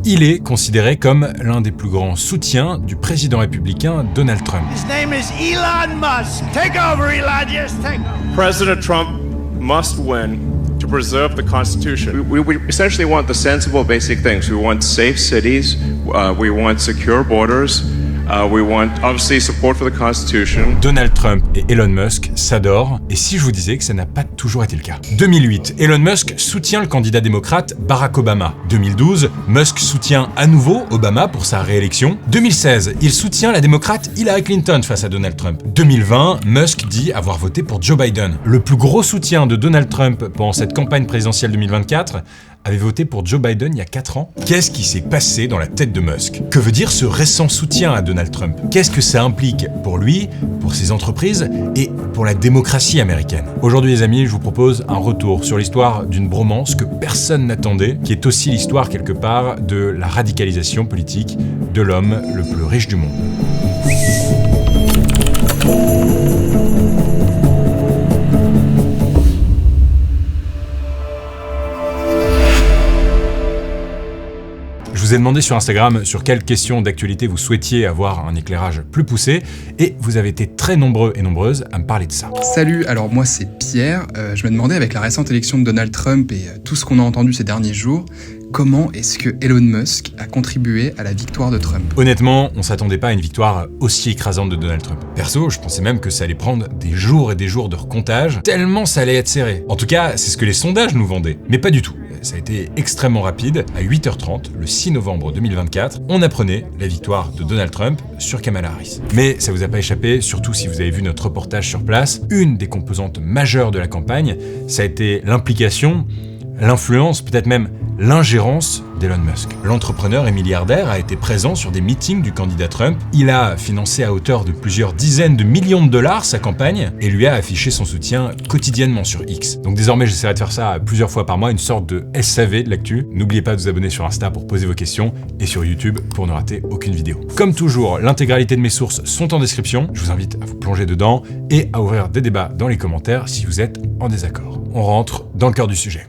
Il est considéré comme l'un des plus grands soutiens du président républicain Donald Trump. His name is Elon Musk. Take over, Elon. Yes, take over. President Trump must win to preserve the Constitution. We essentially want the sensible basic things. We want safe cities. We want secure borders. We want, obviously, support for the Constitution. Donald Trump et Elon Musk s'adorent, et si je vous disais que ça n'a pas toujours été le cas. 2008, Elon Musk soutient le candidat démocrate Barack Obama. 2012, Musk soutient à nouveau Obama pour sa réélection. 2016, il soutient la démocrate Hillary Clinton face à Donald Trump. 2020, Musk dit avoir voté pour Joe Biden. Le plus gros soutien de Donald Trump pendant cette campagne présidentielle 2024 avait voté pour Joe Biden il y a 4 ans. Qu'est-ce qui s'est passé dans la tête de Musk? Que veut dire ce récent soutien à Donald Trump? Qu'est-ce que ça implique pour lui, pour ses entreprises et pour la démocratie américaine? Aujourd'hui les amis, je vous propose un retour sur l'histoire d'une bromance que personne n'attendait, qui est aussi l'histoire quelque part de la radicalisation politique de l'homme le plus riche du monde. Je vous ai demandé sur Instagram sur quelles questions d'actualité vous souhaitiez avoir un éclairage plus poussé et vous avez été très nombreux et nombreuses à me parler de ça. Salut, alors moi c'est Pierre. Je me demandais avec la récente élection de Donald Trump et tout ce qu'on a entendu ces derniers jours, comment est-ce que Elon Musk a contribué à la victoire de Trump? Honnêtement, on s'attendait pas à une victoire aussi écrasante de Donald Trump. Perso, je pensais même que ça allait prendre des jours et des jours de recomptage, tellement ça allait être serré. En tout cas, c'est ce que les sondages nous vendaient, mais pas du tout. Ça a été extrêmement rapide. À 8h30, le 6 novembre 2024, on apprenait la victoire de Donald Trump sur Kamala Harris. Mais ça vous a pas échappé, surtout si vous avez vu notre reportage sur place, une des composantes majeures de la campagne, ça a été l'implication, l'influence, peut-être même l'ingérence d'Elon Musk. L'entrepreneur et milliardaire a été présent sur des meetings du candidat Trump. Il a financé à hauteur de plusieurs dizaines de millions de dollars sa campagne et lui a affiché son soutien quotidiennement sur X. Donc désormais, j'essaierai de faire ça plusieurs fois par mois, une sorte de SAV de l'actu. N'oubliez pas de vous abonner sur Insta pour poser vos questions et sur YouTube pour ne rater aucune vidéo. Comme toujours, l'intégralité de mes sources sont en description. Je vous invite à vous plonger dedans et à ouvrir des débats dans les commentaires si vous êtes en désaccord. On rentre dans le cœur du sujet.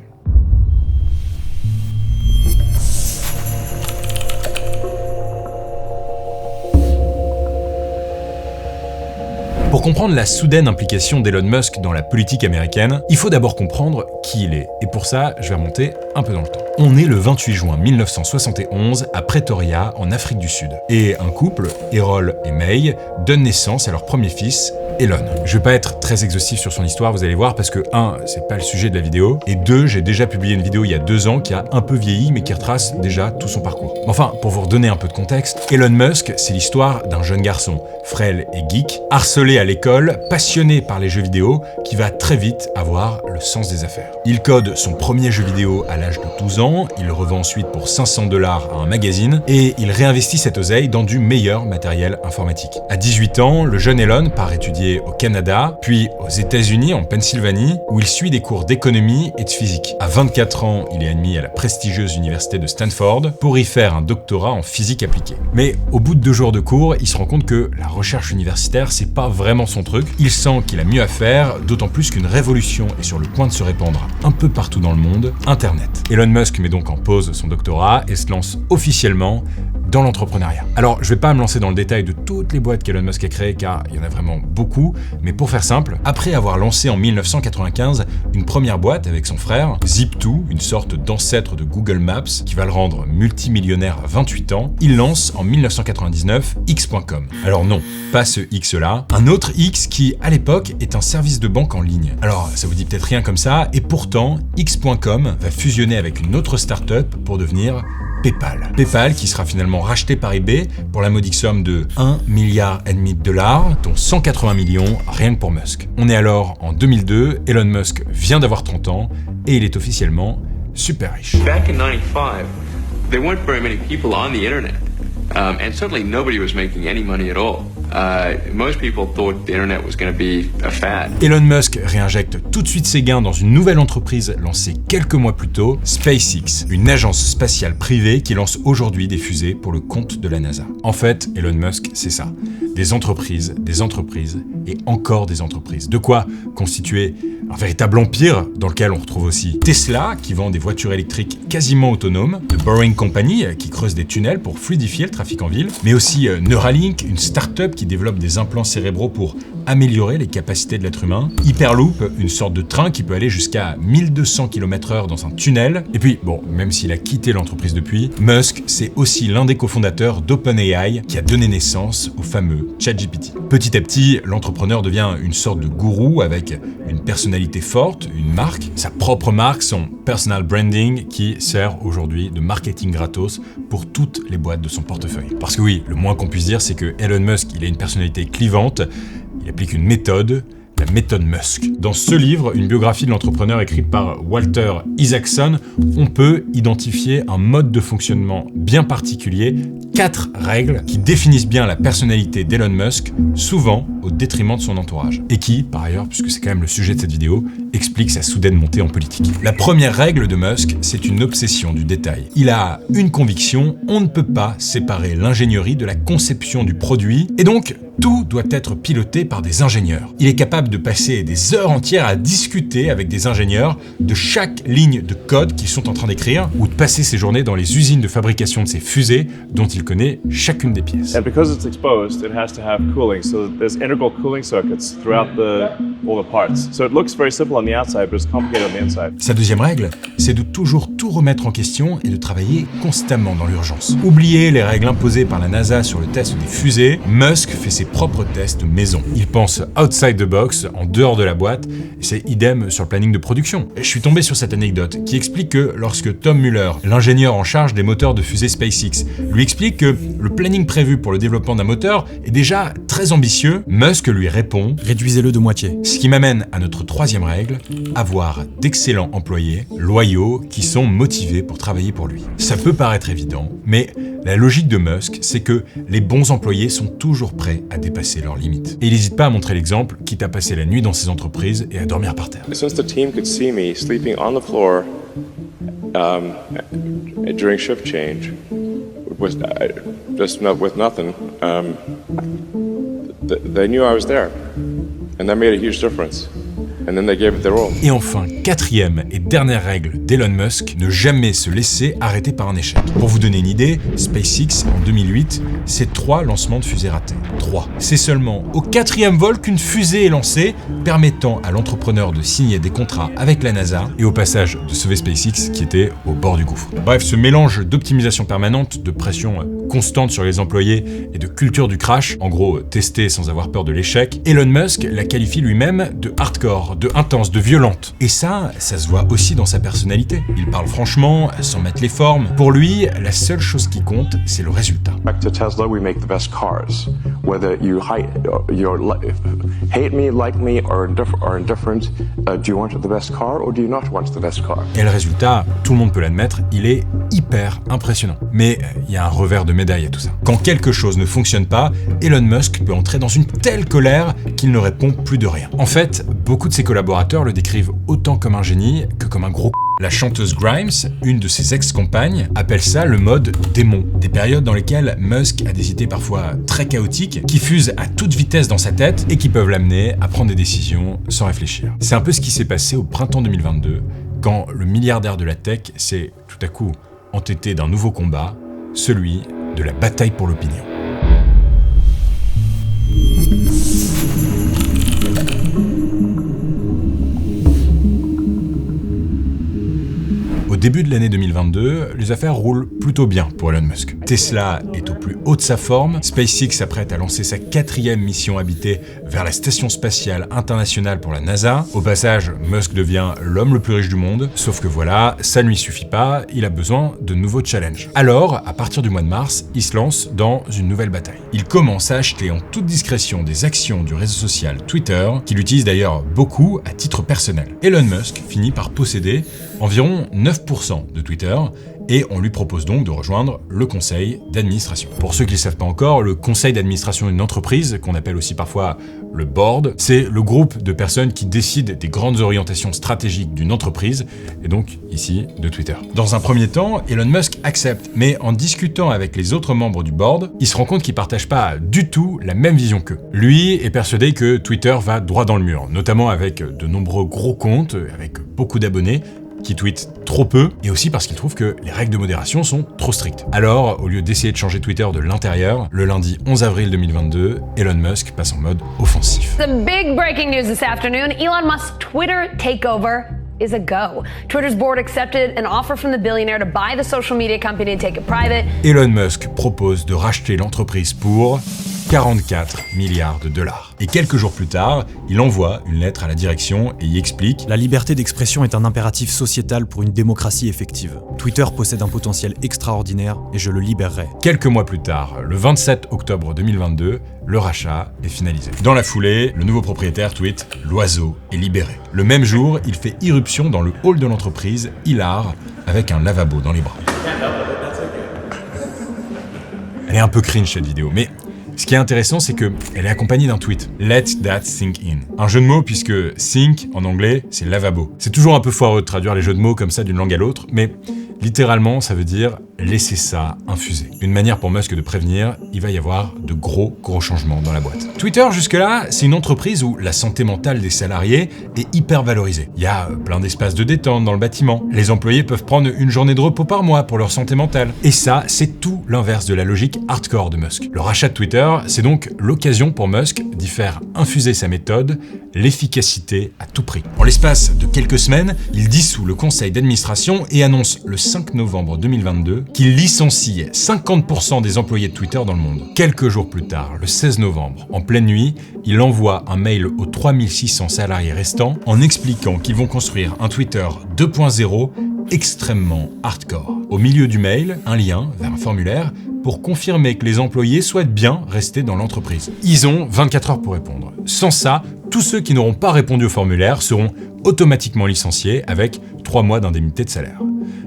Pour comprendre la soudaine implication d'Elon Musk dans la politique américaine, il faut d'abord comprendre qui il est. Et pour ça, je vais remonter un peu dans le temps. On est le 28 juin 1971 à Pretoria, en Afrique du Sud. Et un couple, Errol et May, donne naissance à leur premier fils, Elon. Je vais pas être très exhaustif sur son histoire, vous allez voir, parce que 1, c'est pas le sujet de la vidéo, et 2, j'ai déjà publié une vidéo il y a 2 ans qui a un peu vieilli, mais qui retrace déjà tout son parcours. Enfin, pour vous redonner un peu de contexte, Elon Musk, c'est l'histoire d'un jeune garçon, frêle et geek, harcelé à l'école, passionné par les jeux vidéo, qui va très vite avoir le sens des affaires. Il code son premier jeu vidéo à l'âge de 12 ans, il le revend ensuite pour $500 à un magazine, et il réinvestit cette oseille dans du meilleur matériel informatique. À 18 ans, le jeune Elon part étudier au Canada, puis aux États-Unis, en Pennsylvanie, où il suit des cours d'économie et de physique. À 24 ans, il est admis à la prestigieuse université de Stanford pour y faire un doctorat en physique appliquée. Mais au bout de 2 jours de cours, il se rend compte que la recherche universitaire, c'est pas vraiment son truc. Il sent qu'il a mieux à faire, d'autant plus qu'une révolution est sur le point de se répandre un peu partout dans le monde, Internet. Elon Musk met donc en pause son doctorat et se lance officiellement dans l'entrepreneuriat. Alors, je vais pas me lancer dans le détail de toutes les boîtes qu'Elon Musk a créées, car il y en a vraiment beaucoup, mais pour faire simple, après avoir lancé en 1995 une première boîte avec son frère, Zip2, une sorte d'ancêtre de Google Maps qui va le rendre multimillionnaire à 28 ans, il lance en 1999 X.com. Alors non, pas ce X-là, un autre X qui, à l'époque, est un service de banque en ligne. Alors, ça vous dit peut-être rien comme ça, et pourtant, X.com va fusionner avec une autre start-up pour devenir PayPal. PayPal qui sera finalement racheté par eBay pour la modique somme de 1,5 milliard de dollars, dont 180 millions rien que pour Musk. On est alors en 2002, Elon Musk vient d'avoir 30 ans et il est officiellement super riche. Back in 95, there weren't very many people on the internet. And certainly nobody was making any money at all. Most people thought the internet was going to be a fad. Elon Musk réinjecte tout de suite ses gains dans une nouvelle entreprise lancée quelques mois plus tôt, SpaceX, une agence spatiale privée qui lance aujourd'hui des fusées pour le compte de la NASA. En fait, Elon Musk, c'est ça. des entreprises et encore des entreprises. De quoi constituer un véritable empire dans lequel on retrouve aussi Tesla qui vend des voitures électriques quasiment autonomes, The Boring Company qui creuse des tunnels pour fluidifier le trafic en ville, mais aussi Neuralink, une start-up qui développe des implants cérébraux pour améliorer les capacités de l'être humain, Hyperloop, une sorte de train qui peut aller jusqu'à 1200 km/h dans un tunnel, et puis bon, même s'il a quitté l'entreprise depuis, Musk c'est aussi l'un des cofondateurs d'OpenAI qui a donné naissance au fameux ChatGPT. Petit à petit, l'entrepreneur devient une sorte de gourou avec une personnalité forte, une marque, sa propre marque, son personal branding qui sert aujourd'hui de marketing gratos pour toutes les boîtes de son portefeuille. Parce que oui, le moins qu'on puisse dire c'est que Elon Musk, il a une personnalité clivante, il applique une méthode, la méthode Musk. Dans ce livre, une biographie de l'entrepreneur écrite par Walter Isaacson, on peut identifier un mode de fonctionnement bien particulier, 4 règles qui définissent bien la personnalité d'Elon Musk, souvent au détriment de son entourage. Et qui, par ailleurs, puisque c'est quand même le sujet de cette vidéo, explique sa soudaine montée en politique. La première règle de Musk, c'est une obsession du détail. Il a une conviction, on ne peut pas séparer l'ingénierie de la conception du produit, et donc tout doit être piloté par des ingénieurs. Il est capable de passer des heures entières à discuter avec des ingénieurs de chaque ligne de code qu'ils sont en train d'écrire, ou de passer ses journées dans les usines de fabrication de ses fusées, dont il connaît chacune des pièces. And because it's exposed, it has to have cooling, so there's integral cooling circuits throughout all the parts. So it looks very simple on the outside, but it's complicated on the inside. Sa deuxième règle, c'est de toujours tout remettre en question et de travailler constamment dans l'urgence. Oubliez les règles imposées par la NASA sur le test des fusées, Musk fait ses propres tests maison. Il pense outside the box, en dehors de la boîte, et c'est idem sur le planning de production. Je suis tombé sur cette anecdote qui explique que lorsque Tom Mueller, l'ingénieur en charge des moteurs de fusée SpaceX, lui explique que le planning prévu pour le développement d'un moteur est déjà très ambitieux, Musk lui répond « Réduisez-le de moitié ». Ce qui m'amène à notre troisième règle, avoir d'excellents employés, loyaux, qui sont motivés pour travailler pour lui. Ça peut paraître évident, mais la logique de Musk, c'est que les bons employés sont toujours prêts à dépasser leurs limites. Et il n'hésite pas à montrer l'exemple, quitte à passer la nuit dans ses entreprises et à dormir par terre. Since the team could see me sleeping on the floor during shift change, with nothing, they knew I was there, and that made a huge difference. And then they gave it their all. Et enfin, quatrième et dernière règle d'Elon Musk, ne jamais se laisser arrêter par un échec. Pour vous donner une idée, SpaceX, en 2008, c'est 3 lancements de fusées ratés. 3. C'est seulement au 4e vol qu'une fusée est lancée, permettant à l'entrepreneur de signer des contrats avec la NASA et au passage de sauver SpaceX qui était au bord du gouffre. Bref, ce mélange d'optimisation permanente, de pression constante sur les employés et de culture du crash, en gros tester sans avoir peur de l'échec, Elon Musk la qualifie lui-même de hardcore, de intense, de violente. Et ça se voit aussi dans sa personnalité. Il parle franchement, sans mettre les formes. Pour lui, la seule chose qui compte, c'est le résultat. Back to Tesla, we make the best cars. Whether you hate me, like me, or indifferent, do you want the best car or do you not want the best car? Et le résultat, tout le monde peut l'admettre, il est hyper impressionnant. Mais il y a un revers de médaille à tout ça. Quand quelque chose ne fonctionne pas, Elon Musk peut entrer dans une telle colère qu'il ne répond plus de rien. En fait, beaucoup de ses collaborateurs le décrivent autant comme un génie que comme un gros. La chanteuse Grimes, une de ses ex-compagnes, appelle ça le mode démon. Des périodes dans lesquelles Musk a des idées parfois très chaotiques, qui fusent à toute vitesse dans sa tête et qui peuvent l'amener à prendre des décisions sans réfléchir. C'est un peu ce qui s'est passé au printemps 2022, quand le milliardaire de la tech s'est tout à coup entêté d'un nouveau combat, celui de la bataille pour l'opinion. Au début de l'année 2022, les affaires roulent plutôt bien pour Elon Musk. Tesla est au plus haut de sa forme, SpaceX s'apprête à lancer sa 4e mission habitée vers la Station Spatiale Internationale pour la NASA. Au passage, Musk devient l'homme le plus riche du monde, sauf que voilà, ça ne lui suffit pas, il a besoin de nouveaux challenges. Alors, à partir du mois de mars, il se lance dans une nouvelle bataille. Il commence à acheter en toute discrétion des actions du réseau social Twitter, qu'il utilise d'ailleurs beaucoup à titre personnel. Elon Musk finit par posséder environ 9% 10% de Twitter et on lui propose donc de rejoindre le conseil d'administration. Pour ceux qui ne le savent pas encore, le conseil d'administration d'une entreprise, qu'on appelle aussi parfois le board, c'est le groupe de personnes qui décident des grandes orientations stratégiques d'une entreprise, et donc ici de Twitter. Dans un premier temps, Elon Musk accepte, mais en discutant avec les autres membres du board, il se rend compte qu'il ne partage pas du tout la même vision qu'eux. Lui est persuadé que Twitter va droit dans le mur, notamment avec de nombreux gros comptes, avec beaucoup d'abonnés, qui tweetent trop peu, et aussi parce qu'il trouve que les règles de modération sont trop strictes. Alors, au lieu d'essayer de changer Twitter de l'intérieur, le lundi 11 avril 2022, Elon Musk passe en mode offensif. Some big breaking news this afternoon. Elon Musk's Twitter takeover is a go. Twitter's board accepted an offer from the billionaire to buy the social media company and take it private. Elon Musk propose de racheter l'entreprise pour 44 milliards de dollars. Et quelques jours plus tard, il envoie une lettre à la direction et y explique « La liberté d'expression est un impératif sociétal pour une démocratie effective. Twitter possède un potentiel extraordinaire et je le libérerai. » Quelques mois plus tard, le 27 octobre 2022, le rachat est finalisé. Dans la foulée, le nouveau propriétaire tweet « L'oiseau est libéré ». Le même jour, il fait irruption dans le hall de l'entreprise, hilar, avec un lavabo dans les bras. Elle est un peu cringe cette vidéo, mais ce qui est intéressant, c'est qu'elle est accompagnée d'un tweet « Let that sink in ». Un jeu de mots puisque « sink » en anglais, c'est lavabo. C'est toujours un peu foireux de traduire les jeux de mots comme ça d'une langue à l'autre, mais littéralement, ça veut dire « laisser ça infuser ». Une manière pour Musk de prévenir, il va y avoir de gros changements dans la boîte. Twitter, jusque-là, c'est une entreprise où la santé mentale des salariés est hyper valorisée. Il y a plein d'espaces de détente dans le bâtiment. Les employés peuvent prendre une journée de repos par mois pour leur santé mentale. Et ça, c'est tout l'inverse de la logique hardcore de Musk. Le rachat de Twitter, c'est donc l'occasion pour Musk d'y faire infuser sa méthode, l'efficacité à tout prix. En l'espace de quelques semaines, il dissout le conseil d'administration et annonce le 5 novembre 2022 qu'il licencie 50% des employés de Twitter dans le monde. Quelques jours plus tard, le 16 novembre, en pleine nuit, il envoie un mail aux 3600 salariés restants en expliquant qu'ils vont construire un Twitter 2.0 extrêmement hardcore. Au milieu du mail, un lien vers un formulaire pour confirmer que les employés souhaitent bien rester dans l'entreprise. Ils ont 24 heures pour répondre. Sans ça, tous ceux qui n'auront pas répondu au formulaire seront automatiquement licenciés avec 3 mois d'indemnité de salaire.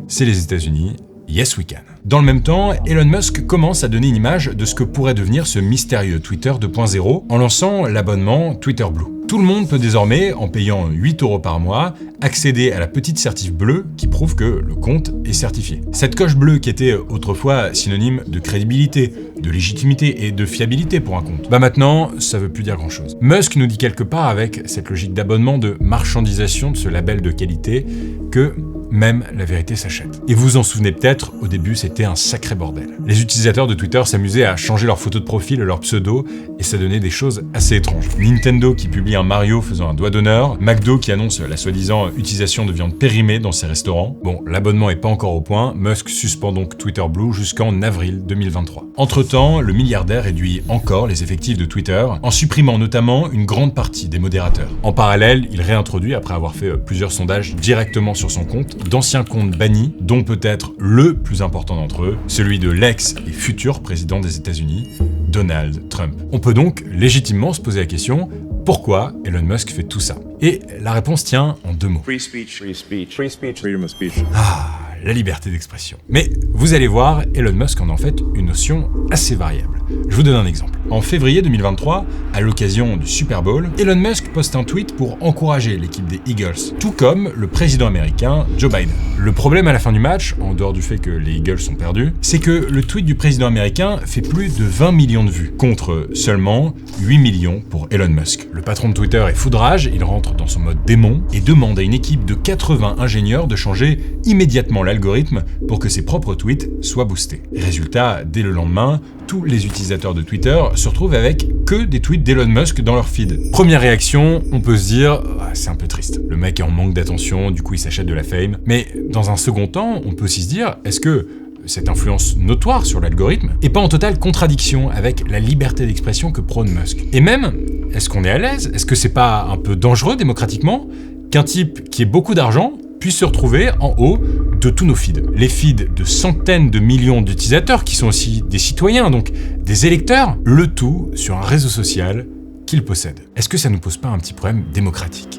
C'est les États-Unis. Yes we can. Dans le même temps, Elon Musk commence à donner une image de ce que pourrait devenir ce mystérieux Twitter 2.0 en lançant l'abonnement Twitter Blue. Tout le monde peut désormais, en payant 8 € par mois, accéder à la petite certif bleue qui prouve que le compte est certifié. Cette coche bleue qui était autrefois synonyme de crédibilité, de légitimité et de fiabilité pour un compte. Maintenant, ça veut plus dire grand chose. Musk nous dit quelque part avec cette logique d'abonnement de marchandisation de ce label de qualité que même la vérité s'achète. Et vous vous en souvenez peut-être, au début c'était un sacré bordel. Les utilisateurs de Twitter s'amusaient à changer leur photo de profil et leur pseudo, et ça donnait des choses assez étranges. Nintendo qui publie un Mario faisant un doigt d'honneur, McDo qui annonce la soi-disant utilisation de viande périmée dans ses restaurants. Bon, l'abonnement est pas encore au point, Musk suspend donc Twitter Blue jusqu'en avril 2023. Entre-temps, le milliardaire réduit encore les effectifs de Twitter, en supprimant notamment une grande partie des modérateurs. En parallèle, il réintroduit, après avoir fait plusieurs sondages directement sur son compte, d'anciens comptes bannis, dont peut-être le plus important d'entre eux, celui de l'ex et futur président des États-Unis, Donald Trump. On peut donc légitimement se poser la question, pourquoi Elon Musk fait tout ça? Et la réponse tient en 2 mots. Free speech. Free speech. Free speech. Freedom of speech. La liberté d'expression. Mais vous allez voir, Elon Musk en fait une notion assez variable. Je vous donne un exemple. En février 2023, à l'occasion du Super Bowl, Elon Musk poste un tweet pour encourager l'équipe des Eagles, tout comme le président américain Joe Biden. Le problème à la fin du match, en dehors du fait que les Eagles sont perdus, c'est que le tweet du président américain fait plus de 20 millions de vues, contre seulement 8 millions pour Elon Musk. Le patron de Twitter est foudrage, il rentre dans son mode démon et demande à une équipe de 80 ingénieurs de changer immédiatement l'algorithme pour que ses propres tweets soient boostés. Résultat, dès le lendemain, tous les utilisateurs de Twitter se retrouvent avec que des tweets d'Elon Musk dans leur feed. Première réaction, on peut se dire c'est un peu triste. Le mec est en manque d'attention, du coup il s'achète de la fame. Mais dans un second temps, on peut aussi se dire est-ce que cette influence notoire sur l'algorithme est pas en totale contradiction avec la liberté d'expression que prône Musk? Et même, est-ce qu'on est à l'aise? Est-ce que c'est pas un peu dangereux démocratiquement qu'un type qui ait beaucoup d'argent puisse se retrouver en haut de tous nos feeds? Les feeds de centaines de millions d'utilisateurs qui sont aussi des citoyens, donc des électeurs, le tout sur un réseau social qu'il possède. Est-ce que ça nous pose pas un petit problème démocratique?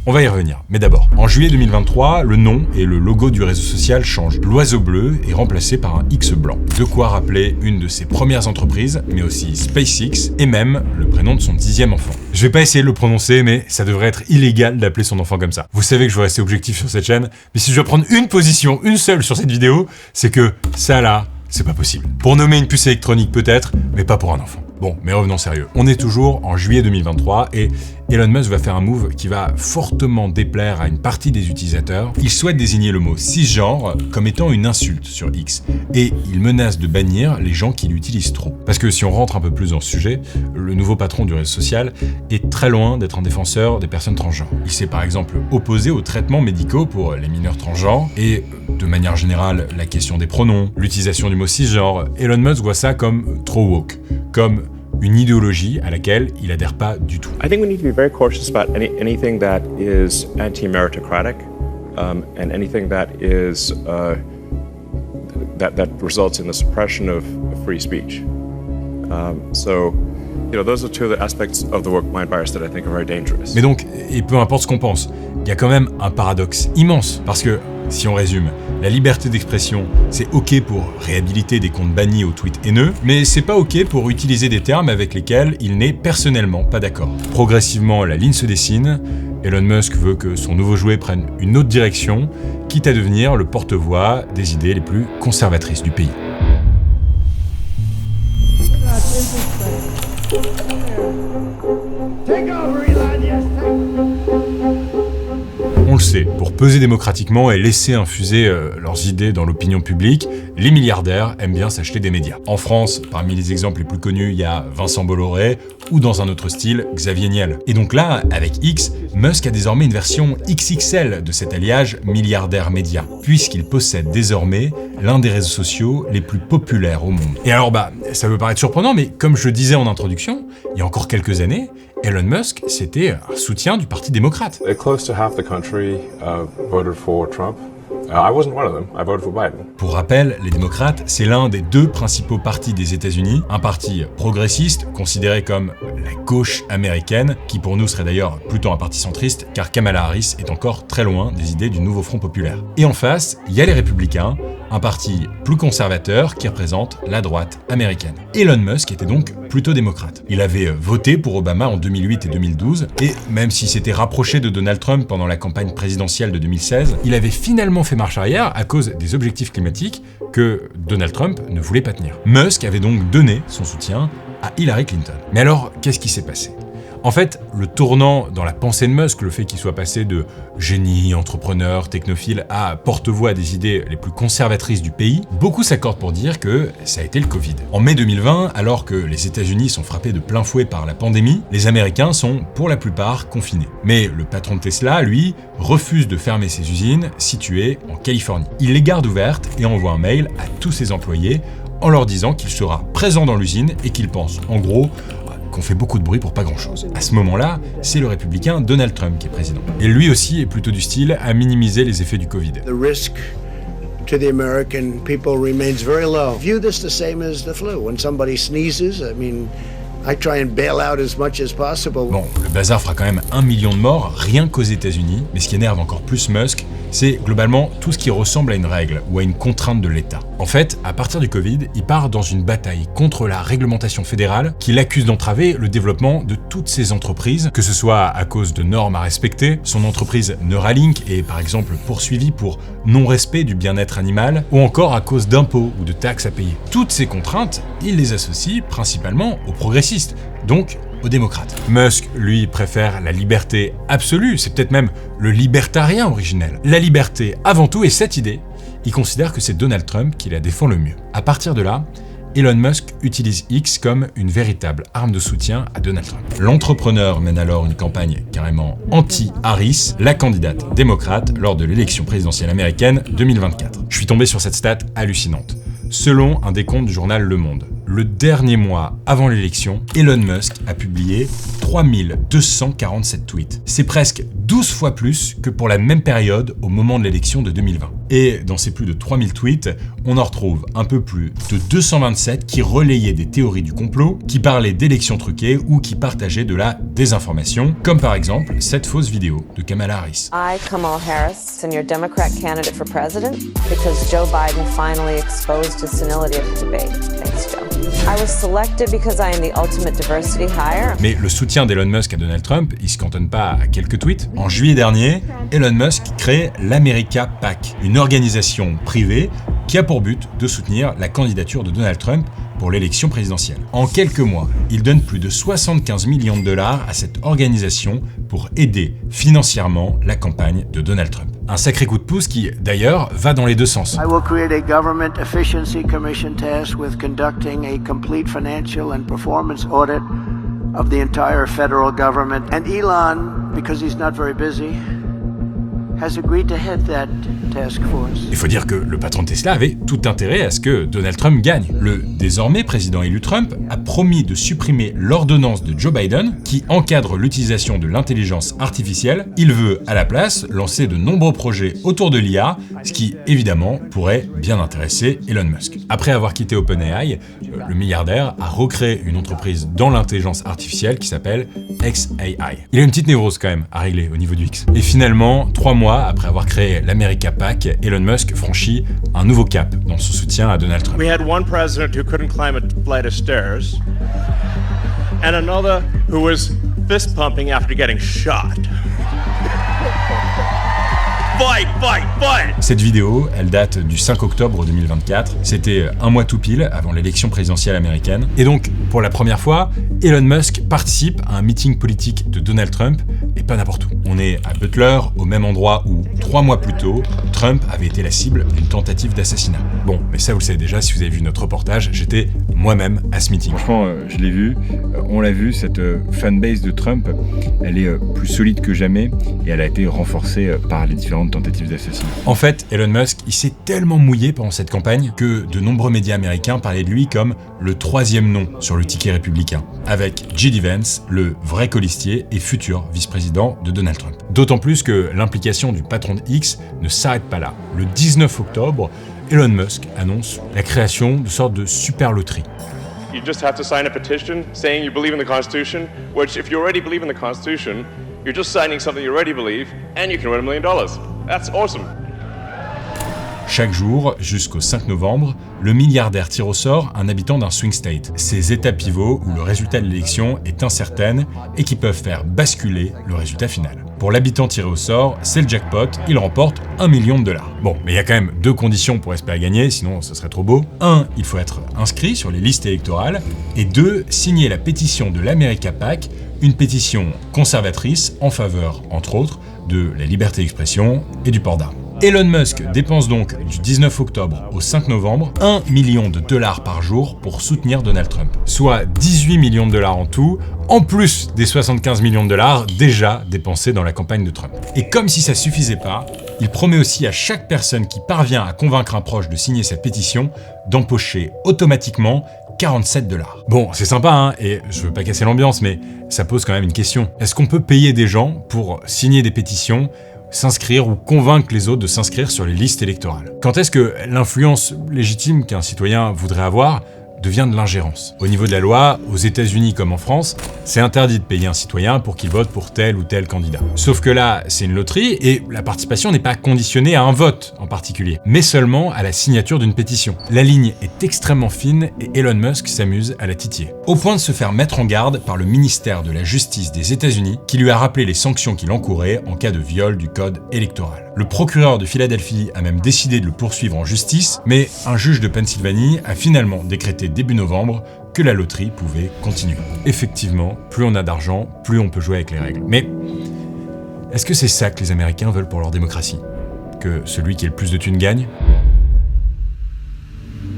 On va y revenir, mais d'abord, en juillet 2023, le nom et le logo du réseau social changent. L'oiseau bleu est remplacé par un X blanc. De quoi rappeler une de ses premières entreprises, mais aussi SpaceX, et même le prénom de son 10e enfant. Je vais pas essayer de le prononcer, mais ça devrait être illégal d'appeler son enfant comme ça. Vous savez que je veux rester objectif sur cette chaîne, mais si je dois prendre une position, une seule sur cette vidéo, c'est que ça là, c'est pas possible. Pour nommer une puce électronique peut-être, mais pas pour un enfant. Bon, mais revenons sérieux. On est toujours en juillet 2023 et Elon Musk va faire un move qui va fortement déplaire à une partie des utilisateurs. Il souhaite désigner le mot cisgenre comme étant une insulte sur X et il menace de bannir les gens qui l'utilisent trop. Parce que si on rentre un peu plus dans ce sujet, le nouveau patron du réseau social est très loin d'être un défenseur des personnes transgenres. Il s'est par exemple opposé aux traitements médicaux pour les mineurs transgenres et de manière générale la question des pronoms, l'utilisation du mot cisgenre. Elon Musk voit ça comme trop woke, comme une idéologie à laquelle il adhère pas du tout. I think we need to be very cautious about anything that is anti-meritocratic, and anything that is that results in the suppression of free speech. So, you know, those are two of the aspects of the woke mind virus that I think are very dangerous. Mais donc, et peu importe ce qu'on pense, il y a quand même un paradoxe immense parce que si on résume, la liberté d'expression, c'est ok pour réhabiliter des comptes bannis aux tweets haineux, mais c'est pas ok pour utiliser des termes avec lesquels il n'est personnellement pas d'accord. Progressivement, la ligne se dessine. Elon Musk veut que son nouveau jouet prenne une autre direction, quitte à devenir le porte-voix des idées les plus conservatrices du pays. Take over, Elon, yes, On le sait, pour peser démocratiquement et laisser infuser leurs idées dans l'opinion publique, les milliardaires aiment bien s'acheter des médias. En France, parmi les exemples les plus connus, il y a Vincent Bolloré ou dans un autre style, Xavier Niel. Et donc là, avec X, Musk a désormais une version XXL de cet alliage milliardaire-média, puisqu'il possède désormais l'un des réseaux sociaux les plus populaires au monde. Et alors ça peut paraître surprenant, mais comme je le disais en introduction, il y a encore quelques années, Elon Musk, c'était un soutien du Parti démocrate. Close to half the country voted for Trump. I wasn't one of them. I voted for Biden. Pour rappel, les démocrates, c'est l'un des deux principaux partis des États-Unis, un parti progressiste, considéré comme la gauche américaine, qui pour nous serait d'ailleurs plutôt un parti centriste, car Kamala Harris est encore très loin des idées du nouveau Front populaire. Et en face, il y a les républicains, un parti plus conservateur qui représente la droite américaine. Elon Musk était donc plutôt démocrate. Il avait voté pour Obama en 2008 et 2012, et même s'il s'était rapproché de Donald Trump pendant la campagne présidentielle de 2016, il avait finalement fait marche arrière à cause des objectifs climatiques que Donald Trump ne voulait pas tenir. Musk avait donc donné son soutien à Hillary Clinton. Mais alors, qu'est-ce qui s'est passé ? En fait, le tournant dans la pensée de Musk, le fait qu'il soit passé de génie, entrepreneur, technophile à porte-voix des idées les plus conservatrices du pays, beaucoup s'accordent pour dire que ça a été le Covid. En mai 2020, alors que les États-Unis sont frappés de plein fouet par la pandémie, les Américains sont pour la plupart confinés. Mais le patron de Tesla, lui, refuse de fermer ses usines situées en Californie. Il les garde ouvertes et envoie un mail à tous ses employés en leur disant qu'il sera présent dans l'usine et qu'il pense, en gros, qu'on fait beaucoup de bruit pour pas grand-chose. À ce moment-là, c'est le républicain Donald Trump qui est président. Et lui aussi est plutôt du style à minimiser les effets du Covid. The risk to the American people remains very low. View this the same as the flu. When somebody sneezes, I mean, I try and bail out as much as possible. Bon, le bazar fera quand même 1 million de morts rien qu'aux États-Unis, mais ce qui énerve encore plus Musk, c'est globalement tout ce qui ressemble à une règle ou à une contrainte de l'État. En fait, à partir du Covid, il part dans une bataille contre la réglementation fédérale qui l'accuse d'entraver le développement de toutes ses entreprises, que ce soit à cause de normes à respecter, son entreprise Neuralink est par exemple poursuivie pour non-respect du bien-être animal, ou encore à cause d'impôts ou de taxes à payer. Toutes ces contraintes, il les associe principalement aux progressistes, donc aux démocrates. Musk, lui, préfère la liberté absolue, c'est peut-être même le libertarien originel. La liberté avant tout, et cette idée, il considère que c'est Donald Trump qui la défend le mieux. À partir de là, Elon Musk utilise X comme une véritable arme de soutien à Donald Trump. L'entrepreneur mène alors une campagne carrément anti-Harris, la candidate démocrate lors de l'élection présidentielle américaine 2024. Je suis tombé sur cette stat hallucinante. Selon un décompte du journal Le Monde, le dernier mois avant l'élection, Elon Musk a publié 3247 tweets. C'est presque 12 fois plus que pour la même période au moment de l'élection de 2020. Et dans ces plus de 3000 tweets, on en retrouve un peu plus de 227 qui relayaient des théories du complot, qui parlaient d'élections truquées ou qui partageaient de la désinformation, comme par exemple cette fausse vidéo de Kamala Harris. I, Kamala Harris, senior Democrat candidate for president, because Joe Biden finally exposed his senility of the debate. Thanks, Joe. I was selected because I am the ultimate diversity hire. Mais le soutien d'Elon Musk à Donald Trump, il se cantonne pas à quelques tweets. En juillet dernier, Elon Musk crée l'America PAC, une organisation privée qui a pour but de soutenir la candidature de Donald Trump pour l'élection présidentielle. En quelques mois, il donne plus de 75 millions de dollars à cette organisation pour aider financièrement la campagne de Donald Trump. Un sacré coup de pouce qui, d'ailleurs, va dans les deux sens. I will create a government efficiency commission tasked with conducting a complete financial and performance audit of the entire federal government. And Elon, because he's not very busy, has agreed to head that task force. Il faut dire que le patron de Tesla avait tout intérêt à ce que Donald Trump gagne. Le désormais président élu Trump a promis de supprimer l'ordonnance de Joe Biden qui encadre l'utilisation de l'intelligence artificielle. Il veut à la place lancer de nombreux projets autour de l'IA, ce qui évidemment pourrait bien intéresser Elon Musk. Après avoir quitté OpenAI, le milliardaire a recréé une entreprise dans l'intelligence artificielle qui s'appelle xAI. Il a une petite névrose quand même à régler au niveau du X. Et finalement, 3 mois après avoir créé l'America PAC, Elon Musk franchit un nouveau cap dans son soutien à Donald Trump. We had one president who couldn't climb a flight of stairs, and another who was fist pumping after getting shot. Fight, fight, fight! Cette vidéo, elle date du 5 octobre 2024. C'était un mois tout pile avant l'élection présidentielle américaine. Et donc, pour la première fois, Elon Musk participe à un meeting politique de Donald Trump, et pas n'importe où. On est à Butler, au même endroit où, 3 mois plus tôt, Trump avait été la cible d'une tentative d'assassinat. Bon, mais ça vous le savez déjà, si vous avez vu notre reportage, j'étais moi-même à ce meeting. Franchement, je l'ai vu, on l'a vu, cette fanbase de Trump, elle est plus solide que jamais, et elle a été renforcée par les différentes tentatives d'assassinat. En fait, Elon Musk, il s'est tellement mouillé pendant cette campagne que de nombreux médias américains parlaient de lui comme le 3e nom sur le ticket républicain, avec J.D. Vance, le vrai colistier et futur vice-président de Donald Trump. D'autant plus que l'implication du patron de X ne s'arrête pas là. Le 19 octobre, Elon Musk annonce la création de sorte de super loterie. You just have to sign a petition saying you believe in the Constitution, which if you already believe in the Constitution, you're just signing something you already believe, and you can win $1 million. That's awesome. Chaque jour, jusqu'au 5 novembre, le milliardaire tire au sort un habitant d'un swing state, ces états pivots où le résultat de l'élection est incertain et qui peuvent faire basculer le résultat final. Pour l'habitant tiré au sort, c'est le jackpot, il remporte $1 million. Bon, mais il y a quand même 2 conditions pour espérer gagner, sinon ce serait trop beau. 1, il faut être inscrit sur les listes électorales, et 2, signer la pétition de l'America PAC, une pétition conservatrice en faveur, entre autres, de la liberté d'expression et du port d'armes. Elon Musk dépense donc du 19 octobre au 5 novembre $1 million par jour pour soutenir Donald Trump, soit $18 millions en tout, en plus des $75 millions déjà dépensés dans la campagne de Trump. Et comme si ça suffisait pas, il promet aussi à chaque personne qui parvient à convaincre un proche de signer cette pétition d'empocher automatiquement $47. Bon, c'est sympa, hein, et je veux pas casser l'ambiance, mais ça pose quand même une question. Est-ce qu'on peut payer des gens pour signer des pétitions, s'inscrire ou convaincre les autres de s'inscrire sur les listes électorales? Quand est-ce que l'influence légitime qu'un citoyen voudrait avoir devient de l'ingérence? Au niveau de la loi, aux États-Unis comme en France, c'est interdit de payer un citoyen pour qu'il vote pour tel ou tel candidat. Sauf que là, c'est une loterie et la participation n'est pas conditionnée à un vote en particulier, mais seulement à la signature d'une pétition. La ligne est extrêmement fine et Elon Musk s'amuse à la titiller, au point de se faire mettre en garde par le ministère de la Justice des États-Unis qui lui a rappelé les sanctions qu'il encourait en cas de viol du code électoral. Le procureur de Philadelphie a même décidé de le poursuivre en justice, mais un juge de Pennsylvanie a finalement décrété début novembre que la loterie pouvait continuer. Effectivement, plus on a d'argent, plus on peut jouer avec les règles. Mais est-ce que c'est ça que les Américains veulent pour leur démocratie? Que celui qui a le plus de thunes gagne?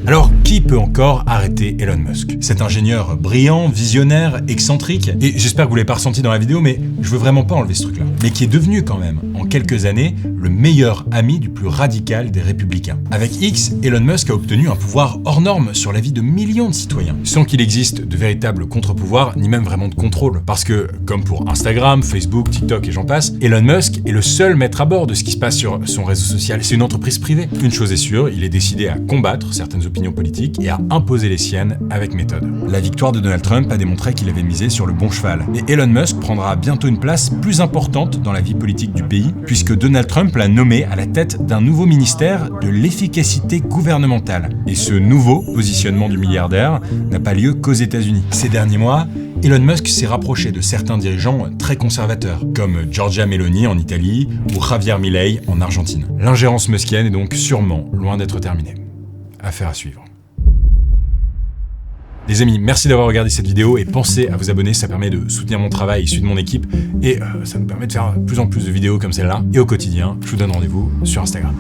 Alors, qui peut encore arrêter Elon Musk? Cet ingénieur brillant, visionnaire, excentrique, et j'espère que vous l'avez pas ressenti dans la vidéo, mais je veux vraiment pas enlever ce truc-là, mais qui est devenu quand même, en quelques années, le meilleur ami du plus radical des républicains. Avec X, Elon Musk a obtenu un pouvoir hors norme sur la vie de millions de citoyens, sans qu'il existe de véritables contre-pouvoirs, ni même vraiment de contrôle. Parce que, comme pour Instagram, Facebook, TikTok et j'en passe, Elon Musk est le seul maître à bord de ce qui se passe sur son réseau social. C'est une entreprise privée. Une chose est sûre, il est décidé à combattre certaines opinions politiques et à imposer les siennes avec méthode. La victoire de Donald Trump a démontré qu'il avait misé sur le bon cheval. Et Elon Musk prendra bientôt une place plus importante dans la vie politique du pays, puisque Donald Trump l'a nommé à la tête d'un nouveau ministère de l'efficacité gouvernementale. Et ce nouveau positionnement du milliardaire n'a pas lieu qu'aux États-Unis. Ces derniers mois, Elon Musk s'est rapproché de certains dirigeants très conservateurs, comme Giorgia Meloni en Italie ou Javier Milei en Argentine. L'ingérence muskienne est donc sûrement loin d'être terminée. Affaire à suivre. Les amis, merci d'avoir regardé cette vidéo et pensez à vous abonner, ça permet de soutenir mon travail et celui de mon équipe et ça nous permet de faire de plus en plus de vidéos comme celle-là. Et au quotidien, je vous donne rendez-vous sur Instagram.